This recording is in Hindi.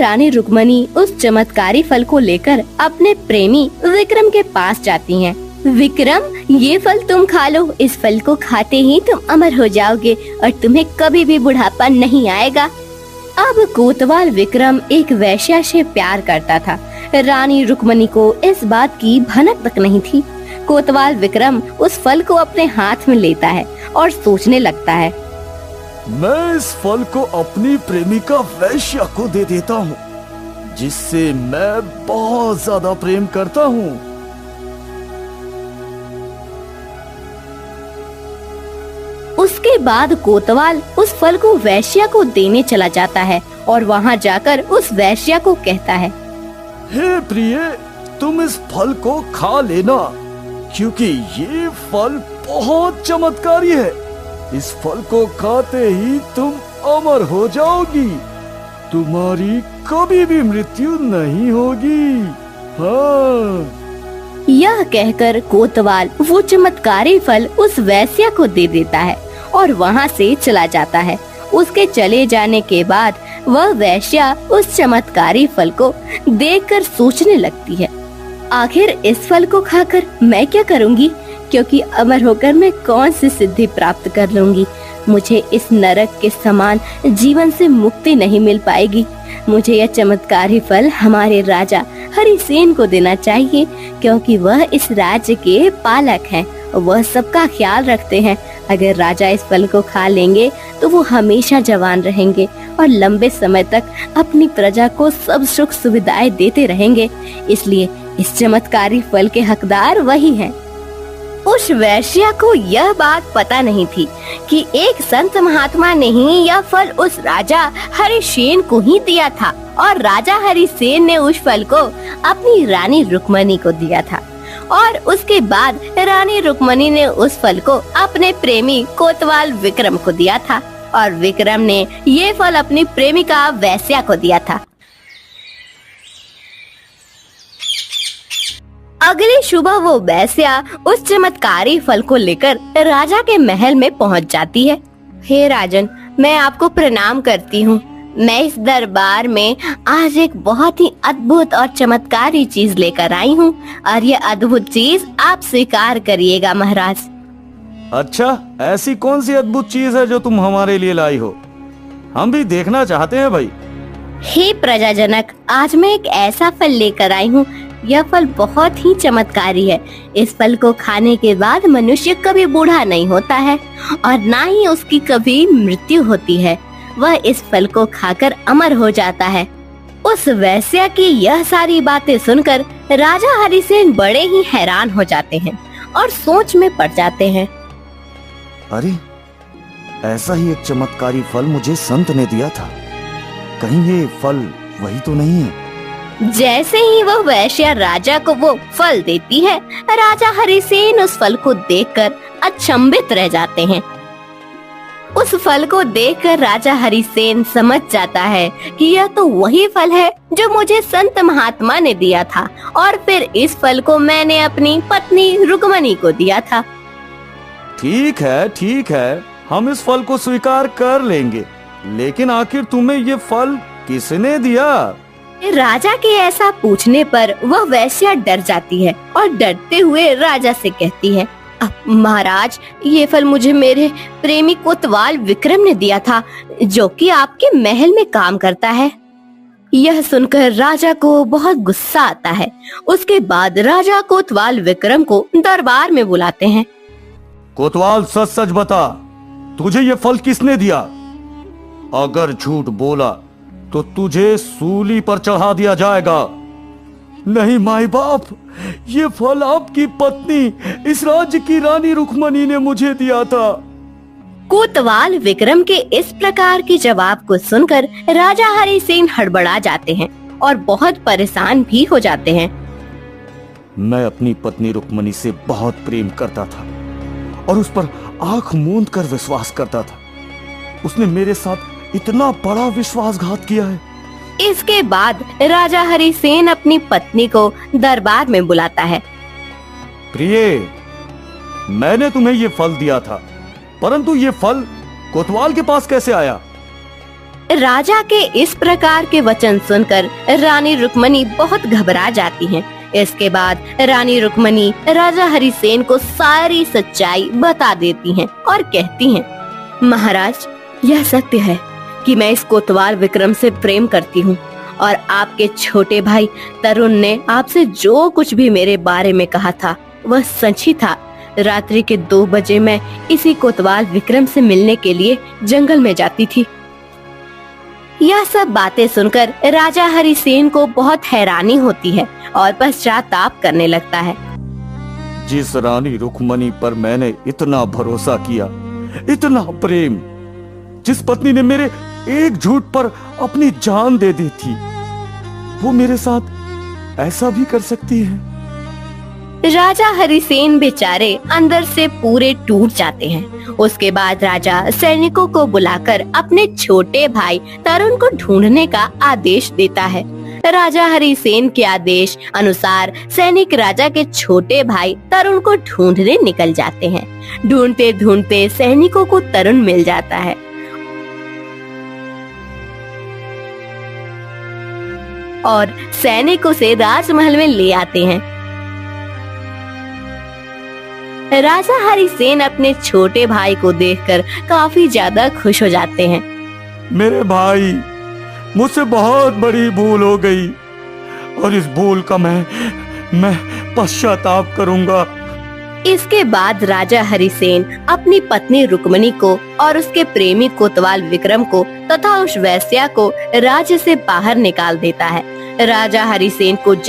रानी रुक्मणी उस चमत्कारी फल को लेकर अपने प्रेमी विक्रम के पास जाती हैं। विक्रम, ये फल तुम खा लो। इस फल को खाते ही तुम अमर हो जाओगे और तुम्हें कभी भी बुढ़ापा नहीं आएगा। अब कोतवाल विक्रम एक वेश्या से प्यार करता था। रानी रुक्मणी को इस बात की भनक तक नहीं थी। कोतवाल विक्रम उस फल को अपने हाथ में लेता है और सोचने लगता है, मैं इस फल को अपनी प्रेमिका वैश्या को दे देता हूँ, जिससे मैं बहुत ज्यादा प्रेम करता हूँ। उसके बाद कोतवाल उस फल को वैश्या को देने चला जाता है और वहाँ जाकर उस वैश्या को कहता है, हे प्रिय, तुम इस फल को खा लेना, क्योंकि ये फल बहुत चमत्कारी है। इस फल को खाते ही तुम अमर हो जाओगी, तुम्हारी कभी भी मृत्यु नहीं होगी। हाँ। यह कहकर कोतवाल वो चमत्कारी फल उस वैश्या को दे देता है और वहाँ से चला जाता है। उसके चले जाने के बाद वह वैश्या उस चमत्कारी फल को देखकर सोचने लगती है, आखिर इस फल को खाकर मैं क्या करूँगी, क्योंकि अमर होकर मैं कौन सी सिद्धि प्राप्त कर लूंगी। मुझे इस नरक के समान जीवन से मुक्ति नहीं मिल पाएगी। मुझे यह चमत्कारी फल हमारे राजा हरिसेन को देना चाहिए, क्योंकि वह इस राज्य के पालक हैं। वह सबका ख्याल रखते हैं। अगर राजा इस फल को खा लेंगे तो वो हमेशा जवान रहेंगे और लंबे समय तक अपनी प्रजा को सब सुख सुविधाएं देते रहेंगे। इसलिए इस चमत्कारी फल के हकदार वही हैं। उस वैश्या को यह बात पता नहीं थी कि एक संत महात्मा ने ही यह फल उस राजा हरिसेन को ही दिया था और राजा हरिसेन ने उस फल को अपनी रानी रुक्मणी को दिया था। और उसके बाद रानी रुक्मणी ने उस फल को अपने प्रेमी कोतवाल विक्रम को दिया था और विक्रम ने ये फल अपनी प्रेमिका वैश्या को दिया था। अगली सुबह वो वैश्या उस चमत्कारी फल को लेकर राजा के महल में पहुंच जाती है। हे राजन, मैं आपको प्रणाम करती हूँ। मैं इस दरबार में आज एक बहुत ही अद्भुत और चमत्कारी चीज लेकर आई हूँ और ये अद्भुत चीज आप स्वीकार करिएगा महाराज। अच्छा, ऐसी कौन सी अद्भुत चीज है जो तुम हमारे लिए लाई हो? हम भी देखना चाहते हैं भाई। हे प्रजाजनक, आज मैं एक ऐसा फल लेकर आई हूँ। यह फल बहुत ही चमत्कारी है। इस फल को खाने के बाद मनुष्य कभी बूढ़ा नहीं होता है और ना ही उसकी कभी मृत्यु होती है। वह इस फल को खाकर अमर हो जाता है। उस वैश्या की यह सारी बातें सुनकर राजा हरिसेन बड़े ही हैरान हो जाते हैं और सोच में पड़ जाते हैं। अरे, ऐसा ही एक चमत्कारी फल मुझे संत ने दिया था। कहीं ये फल वही तो नहीं है? जैसे ही वह वैश्या राजा को वो फल देती है, राजा हरिसेन उस फल को देखकर अचंभित रह जाते हैं। उस फल को देखकर राजा हरिसेन समझ जाता है कि यह तो वही फल है जो मुझे संत महात्मा ने दिया था और फिर इस फल को मैंने अपनी पत्नी रुक्मणी को दिया था। ठीक है, हम इस फल को स्वीकार कर लेंगे, लेकिन आखिर तुम्हें ये फल किसने दिया? राजा के ऐसा पूछने पर वह वैश्या डर जाती है और डरते हुए राजा से कहती है, महाराज, ये फल मुझे मेरे प्रेमी कोतवाल विक्रम ने दिया था, जो कि आपके महल में काम करता है। यह सुनकर राजा को बहुत गुस्सा आता है। उसके बाद राजा कोतवाल विक्रम को दरबार में बुलाते हैं। कोतवाल, सच सच बता, तुझे ये फल किसने दिया? अगर झूठ बोला तो तुझे सूली पर चढ़ा दिया जाएगा। नहीं माई बाप, ये फल आपकी पत्नी, इस राज्य की रानी रुक्मणी ने मुझे दिया था। कोतवाल विक्रम के इस प्रकार के जवाब को सुनकर राजा हरिसेन हड़बड़ा जाते हैं और बहुत परेशान भी हो जाते हैं। मैं अपनी पत्नी रुक्मणी से बहुत प्रेम करता था और उस पर आंख मूंद कर विश्वास करता था। उसने मेरे साथ इतना बड़ा विश्वासघात किया है। इसके बाद राजा हरिसेन अपनी पत्नी को दरबार में बुलाता है। प्रिय, मैंने तुम्हें ये फल दिया था, परंतु ये फल कोतवाल के पास कैसे आया? राजा के इस प्रकार के वचन सुनकर रानी रुक्मणी बहुत घबरा जाती हैं। इसके बाद रानी रुक्मणी राजा हरिसेन को सारी सच्चाई बता देती हैं और कहती हैं, महाराज, यह सत्य है कि मैं इस कोतवाल विक्रम से प्रेम करती हूँ और आपके छोटे भाई तरुण ने आपसे जो कुछ भी मेरे बारे में कहा था वह सच ही था। रात्रि के 2 बजे मैं इसी कोतवाल विक्रम से मिलने के लिए जंगल में जाती थी। यह सब बातें सुनकर राजा हरिसेन को बहुत हैरानी होती है और पश्चाताप करने लगता है। जिस रानी रुक्मणी पर मैंने इतना भरोसा किया, इतना प्रेम, जिस पत्नी ने मेरे एक झूठ पर अपनी जान दे दी थी, वो मेरे साथ ऐसा भी कर सकती है। राजा हरिसेन बेचारे अंदर से पूरे टूट जाते हैं। उसके बाद राजा सैनिकों को बुलाकर अपने छोटे भाई तरुण को ढूंढने का आदेश देता है। राजा हरिसेन के आदेश अनुसार सैनिक राजा के छोटे भाई तरुण को ढूंढने निकल जाते हैं। ढूंढते ढूंढते सैनिकों को तरुण मिल जाता है और सैनिक उसे राजमहल में ले आते हैं। राजा हरिसेन अपने छोटे भाई को देखकर काफी ज्यादा खुश हो जाते हैं। मेरे भाई, मुझसे बहुत बड़ी भूल हो गई और इस भूल का मैं पश्चाताप करूंगा। इसके बाद राजा हरिसेन अपनी पत्नी रुक्मणी को और उसके प्रेमी कोतवाल विक्रम को तथा उस वेश्या को राज्य से बाहर निकाल देता है। राजा हरिसेन को जिस